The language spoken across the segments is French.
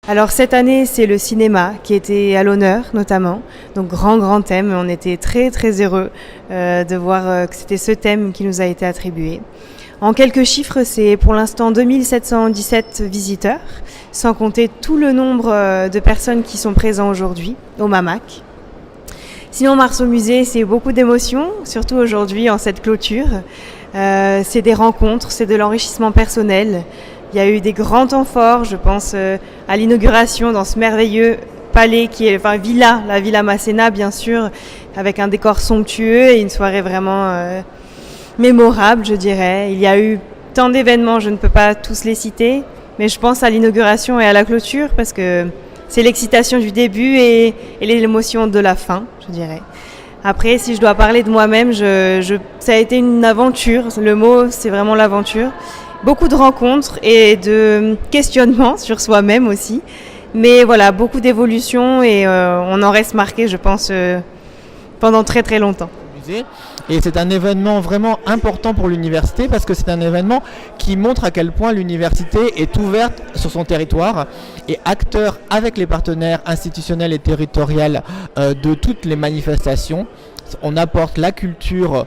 Alors cette année, c'est le cinéma qui était à l'honneur notamment, donc grand thème. On était très heureux de voir que c'était ce thème qui nous a été attribué. En quelques chiffres, c'est pour l'instant 2717 visiteurs, sans compter tout le nombre de personnes qui sont présents aujourd'hui au MAMAC. Sinon, Mars au musée, c'est beaucoup d'émotions, surtout aujourd'hui en cette clôture. C'est des rencontres, c'est de l'enrichissement personnel. Il y a eu des grands temps forts, je pense à l'inauguration dans ce merveilleux palais qui est, la Villa Masséna bien sûr, avec un décor somptueux et une soirée vraiment mémorable, je dirais. Il y a eu tant d'événements, je ne peux pas tous les citer, mais je pense à l'inauguration et à la clôture parce que c'est l'excitation du début et l'émotion de la fin, je dirais. Après, si je dois parler de moi-même, ça a été une aventure. Le mot, c'est vraiment l'aventure. Beaucoup de rencontres et de questionnements sur soi-même aussi. Mais voilà, beaucoup d'évolutions et on en reste marqué, je pense, pendant très longtemps. Et c'est un événement vraiment important pour l'université parce que c'est un événement qui montre à quel point l'université est ouverte sur son territoire et acteur avec les partenaires institutionnels et territoriaux de toutes les manifestations. On apporte la culture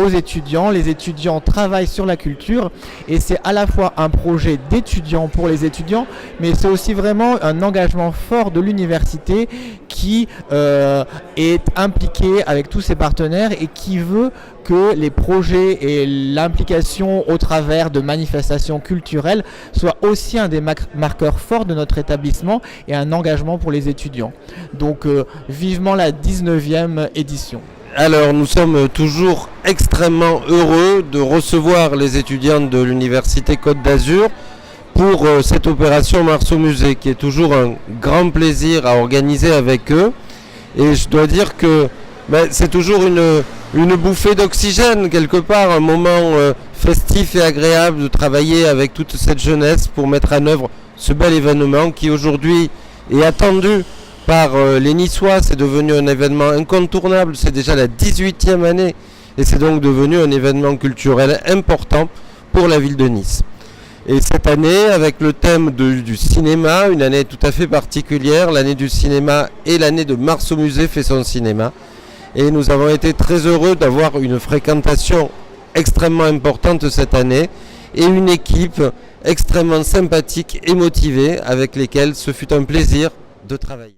aux étudiants, les étudiants travaillent sur la culture et c'est à la fois un projet d'étudiants pour les étudiants, mais c'est aussi vraiment un engagement fort de l'université qui est impliqué avec tous ses partenaires et qui veut que les projets et l'implication au travers de manifestations culturelles soient aussi un des marqueurs forts de notre établissement et un engagement pour les étudiants. Donc vivement la 19e édition. Alors nous sommes toujours extrêmement heureux de recevoir les étudiants de l'Université Côte d'Azur pour cette opération Mars au musée qui est toujours un grand plaisir à organiser avec eux. Et je dois dire que c'est toujours une bouffée d'oxygène quelque part, un moment festif et agréable de travailler avec toute cette jeunesse pour mettre en œuvre ce bel événement qui aujourd'hui est attendu par les Niçois. C'est devenu un événement incontournable, c'est déjà la 18e année et c'est donc devenu un événement culturel important pour la ville de Nice. Et cette année, avec le thème du cinéma, une année tout à fait particulière, l'année du cinéma et l'année de Mars au musée fait son cinéma. Et nous avons été très heureux d'avoir une fréquentation extrêmement importante cette année et une équipe extrêmement sympathique et motivée avec lesquelles ce fut un plaisir de travailler.